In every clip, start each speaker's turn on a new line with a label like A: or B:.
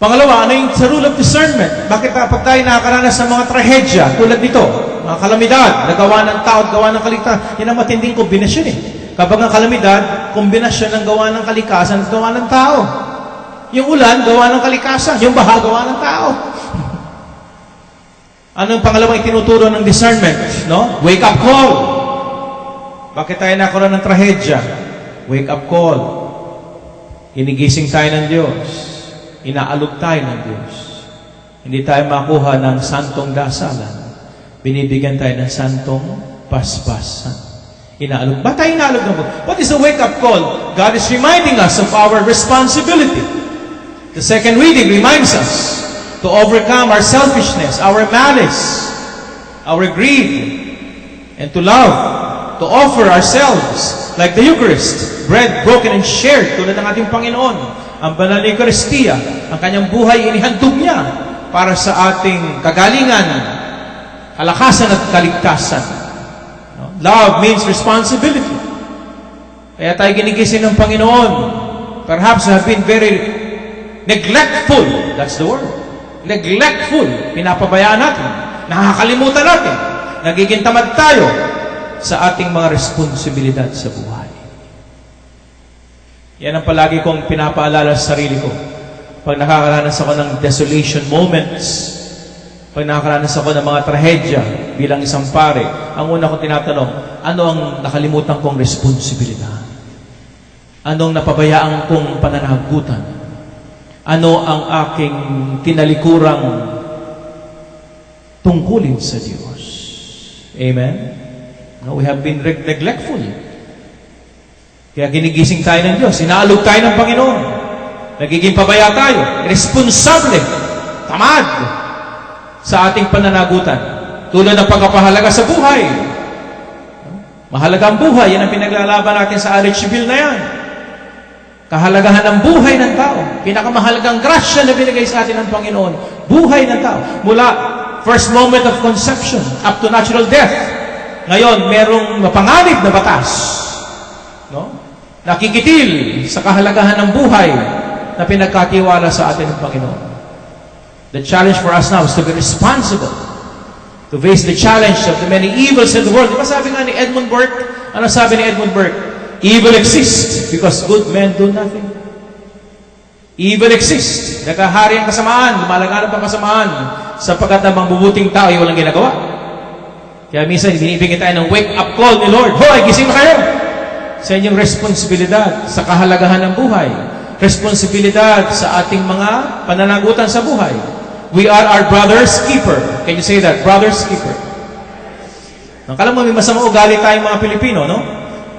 A: Pangalawa, ano yung sa rule of discernment? Bakit pag tayo nakakaranas ng mga trahedya tulad nito, mga kalamidad, nagawa ng tao at gawa ng kalikasan, yan ang matinding kombinasyon eh. Kapag ang kalamidad, kombinasyon ng gawa ng kalikasan at gawa ng tao. Yung ulan, gawa ng kalikasan. Yung baha, gawa ng tao. Ano yung pangalawang itinuturo ng discernment? No? Wake up call. Bakit tayo nakaroon ng trahedya? Wake up call. Inigising tayo ng Diyos. Inaalog tayo ng Diyos. Hindi tayo makuha ng santong dasalan. Binibigyan tayo ng santong paspasan. Inaalog. Ba't tayo inaalog ng Diyos? What is a wake-up call? God is reminding us of our responsibility. The second reading reminds us to overcome our selfishness, our malice, our greed, and to love, to offer ourselves like the Eucharist, bread broken and shared tulad ng ating Panginoon. Ang banal na Eucharistia, ang kanyang buhay inihandog niya para sa ating kagalingan, kalakasan at kaligtasan. Love means responsibility. Kaya tayo ginigising ng Panginoon. Perhaps we have been very neglectful. That's the word. Neglectful. Pinapabayaan natin. Nakakalimutan natin. Nagiging tamad tayo sa ating mga responsibilidad sa buhay. Yan ang palagi kong pinapaalala sa sarili ko. Pag nakakaranas ako ng desolation moments, pag nakakaranas ako ng mga trahedya bilang isang pare, ang una kong tinatanong, ano ang nakalimutan kong responsibilidad? Anong napabayaan kong pananagutan? Ano ang aking tinalikurang tungkulin sa Diyos? Amen? No, we have been neglectful. Kaya ginigising tayo ng Diyos. Inaalog tayo ng Panginoon. Nagiging pabaya tayo. Responsable. Tamad. Sa ating pananagutan. Tulad ng pagpapahalaga sa buhay. Mahalaga ang buhay. Yan ang pinaglalaban natin sa RH bill na yan. Kahalagahan ng buhay ng tao. Pinakamahalagang grasya na binigay sa atin ng Panginoon. Buhay ng tao. Mula first moment of conception up to natural death. Ngayon, merong mapanganib na batas. No? Nakikitil sa kahalagahan ng buhay na pinagkatiwala sa atin ng Panginoon. The challenge for us now is to be responsible, to face the challenge of the many evils in the world. Diba sabi nga ni Edmund Burke? Ano sabi ni Edmund Burke? Evil exists because good men do nothing. Evil exists. Nakahari ang kasamaan, lumalaganap ang kasamaan, sapagkat ang mabubuting tao ay walang ginagawa. Kaya minsan, binibigyan tayo ng wake-up call ni Lord. Hoy, gising na kayo! Sa inyong responsibilidad sa kahalagahan ng buhay. Responsibilidad sa ating mga pananagutan sa buhay. We are our brother's keeper. Can you say that? Brother's keeper. Kala mo, may masamang ugali tayong mga Pilipino, no?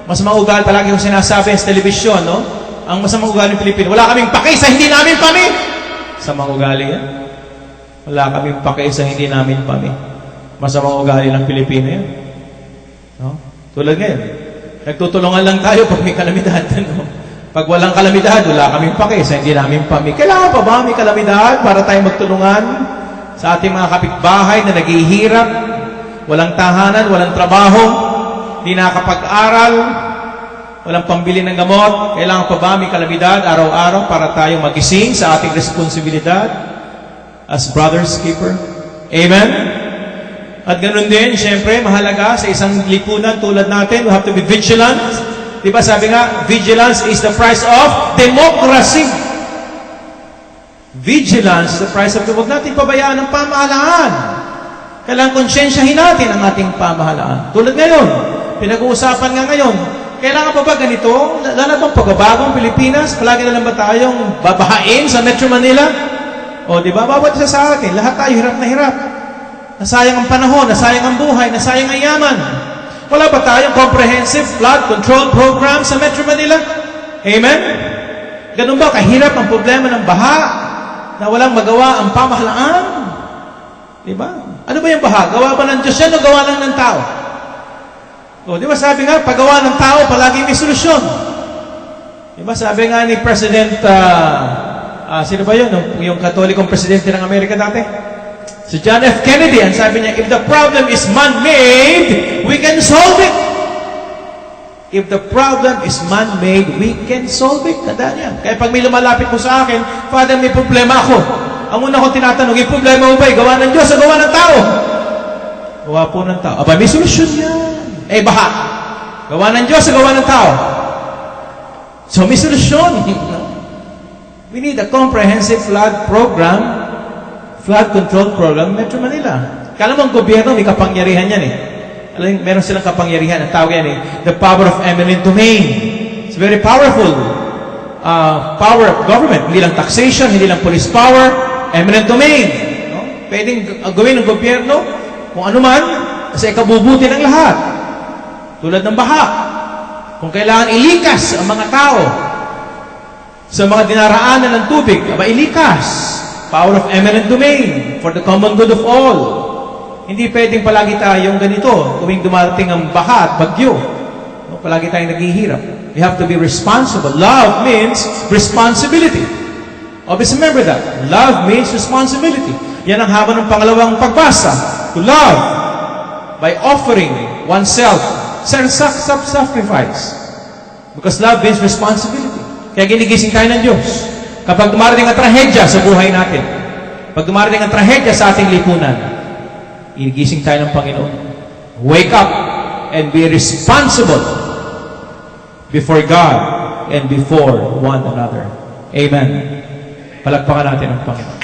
A: Masamang ugali, palagi kong sinasabi sa telebisyon, no? Ang masamang ugali ng Pilipino, wala kaming pake sa hindi namin pami. Masamang ugali yan. Wala kaming pake sa hindi namin pami. Masamang ugali ng Pilipino yan. No? Tulad ngayon. Nagtutulungan lang tayo pag may kalamidad. No? Pag walang kalamidad, wala kaming pake sa hindi namin pami. Kailangan pa ba may kalamidad para tayo magtulungan sa ating mga kapitbahay na naghihirap, walang tahanan, walang trabaho, hindi nakakapag-aral, walang pambili ng gamot? Kailangan pa ba may kalamidad araw-araw para tayo magising sa ating responsibilidad as brother's keeper? Amen? At ganoon din, siyempre, mahalaga sa isang lipunan tulad natin, we have to be vigilant. Diba sabi nga, vigilance is the price of democracy. Vigilance is the price of democracy. Huwag natin pabayaan ang pamahalaan. Kailangan konsyensyahin natin ang ating pamahalaan. Tulad ngayon, pinag-uusapan nga ngayon, kailangan pa ba ganito? Lalo bang pagbabagong Pilipinas? Palagi na lang ba tayong babahain sa Metro Manila? O diba, bawat isa sa atin, lahat tayo hirap na hirap. Nasayang ang panahon, nasayang ang buhay, nasayang ang yaman. Wala ba tayong comprehensive flood control program sa Metro Manila? Amen? Ganun ba? Kahirap ang problema ng baha na walang magawa ang pamahalaan? Diba? Ano ba yung baha? Gawa ba ng Diyos yan o gawa lang ng tao? O, diba sabi nga, paggawa ng tao, palagi may solusyon. Diba sabi nga ni President, sino ba yun? Yung katolikong presidente ng Amerika dati? Si John F. Kennedy, ang sabi niya, if the problem is man-made, we can solve it. If the problem is man-made, we can solve it. Tandaan yan. Kaya pag may lumalapit po sa akin, Father, may problema ako. Ang una kong tinatanong, yung problema mo ba, gawa ng Diyos o gawa ng tao? Gawa po ng tao. Aba, may solusyon yan. Baha. Gawa ng Diyos o gawa ng tao? So, may solusyon. We need a comprehensive flood program, flood control program, Metro Manila. Kala mo ang gobyerno, may kapangyarihan yan Alam, meron silang kapangyarihan. Ang tawag yan the power of eminent domain. It's very powerful. Power of government. Hindi lang taxation, hindi lang police power, eminent domain. No? Pwedeng gawin ng gobyerno kung ano man, kasi ikabubuti ng lahat. Tulad ng baha. Kung kailangan ilikas ang mga tao sa mga dinaraanan ng tubig, ilikas. Power of eminent domain for the common good of all. Hindi pwedeng palagi tayong ganito, tuwing dumarating ang baha at bagyo. No, palagi tayong naghihirap. We have to be responsible. Love means responsibility. Always remember that. Love means responsibility. Yan ang haba ng pangalawang pagbasa. To love by offering oneself, self-sacrifice. Because love means responsibility. Kaya ginigising tayo ng Diyos. Kapag dumarating ang trahedya sa buhay natin, pag dumarating ang trahedya sa ating lipunan, inigising tayo ng Panginoon. Wake up and be responsible before God and before one another. Amen. Palagpakan natin ang Panginoon.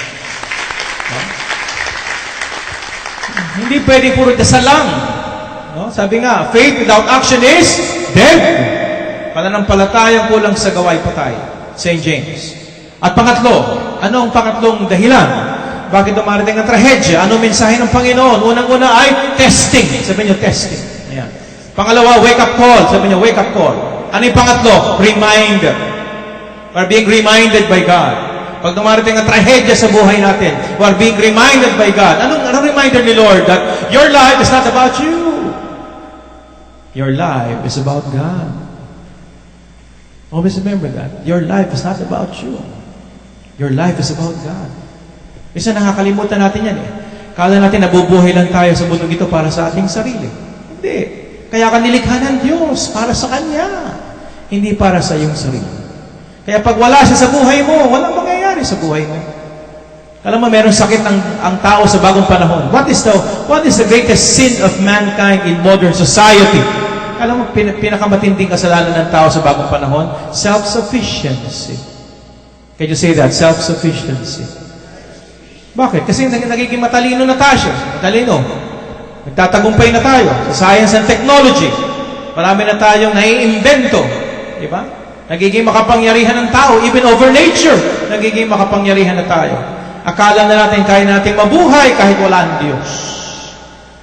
A: No? Hindi pwede puro dasal lang. No? Sabi nga, faith without action is dead. Pananampalatayang kulang sa gaway patay. St. James. At pangatlo, ano ang pangatlong dahilan? Bakit dumarating ang trahedya? Ano mensahe ng Panginoon? Unang-una ay testing. Sabi niyo, testing. Ayan. Pangalawa, wake up call. Sabi niyo, wake up call. Ano yung pangatlo? Reminder. We're being reminded by God. Pag dumarating ang trahedya sa buhay natin, we're being reminded by God. Anong reminder ni Lord? That your life is not about you. Your life is about God. Always remember that. Your life is not about you. Your life is about God. Isa nakakalimutan natin yan Kala natin nabubuhay lang tayo sa mundong ito para sa ating sarili. Hindi. Kaya ka nilikha ng Diyos para sa Kanya. Hindi para sa iyong sarili. Kaya pag wala siya sa buhay mo, walang mangyayari sa buhay mo. Alam mo, meron sakit ang tao sa bagong panahon. What is the greatest sin of mankind in modern society? Alam mo, pinakamatinding kasalanan ng tao sa bagong panahon? Self-sufficiency. Can you say that? Self-sufficiency. Bakit? Kasi nagiging matalino na tayo. Matalino. Nagtatagumpay na tayo sa science and technology. Marami na tayong naiimbento. Di ba? Nagiging makapangyarihan ng tao, even over nature. Nagiging makapangyarihan na tayo. Akala na natin kaya nating mabuhay kahit wala ang Diyos.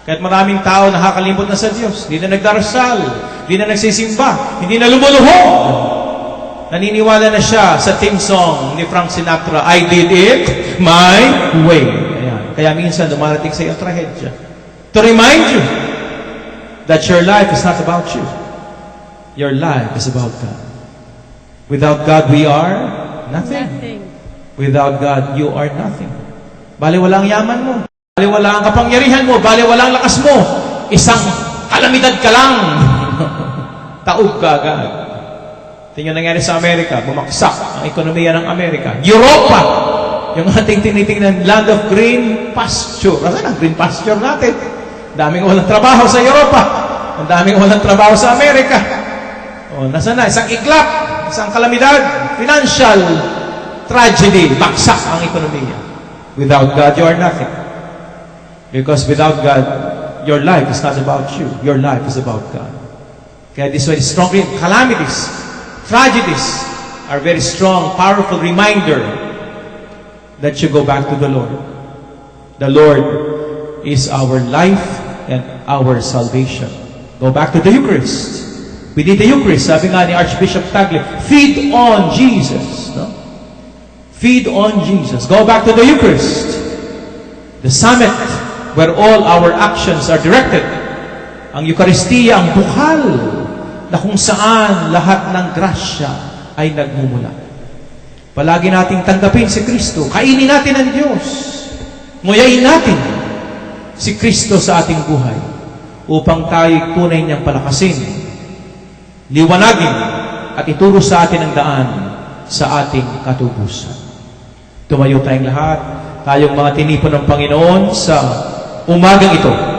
A: Kahit maraming tao nakakalimot na sa Diyos. Hindi na nagdarasal. Hindi na nagsisimba. Hindi na lumuluhod. Naniniwala na siya sa theme song ni Frank Sinatra, I did it my way. Ayan. Kaya minsan dumarating sa iyong trahedya. To remind you that your life is not about you. Your life is about God. Without God, we are nothing. Without God, you are nothing. Baliwala ang yaman mo. Baliwala ang kapangyarihan mo. Baliwala ang lakas mo. Isang kalamidad ka lang. Taob ka agad. Tingnan nangyari sa Amerika, bumaksak ang ekonomiya ng Amerika. Europa, yung ating tinitingnan, land of green pasture. Nasaan ang green pasture natin? Daming walang trabaho sa Europa. Ang daming walang trabaho sa Amerika. O, nasaan na? Isang iglap, isang kalamidad, financial tragedy, baksak ang ekonomiya. Without God, you are nothing. Because without God, your life is not about you. Your life is about God. Kaya this way, strongly, calamities, tragedies are very strong, powerful reminder that you go back to the Lord. The Lord is our life and our salvation. Go back to the Eucharist. We need the Eucharist. Sabi nga ni Archbishop Tagle, feed on Jesus. No? Feed on Jesus. Go back to the Eucharist. The summit where all our actions are directed. Ang Eucharistia, ang bukal na kung saan lahat ng grasya ay nagmumula. Palagi nating tanggapin si Kristo. Kainin natin ang Diyos. Nguyain natin si Kristo sa ating buhay upang tayo tunay niyang palakasin liwanagin at ituro sa atin ang daan sa ating katubusan. Tumayo tayong lahat, tayong mga tinipon ng Panginoon sa umagang ito.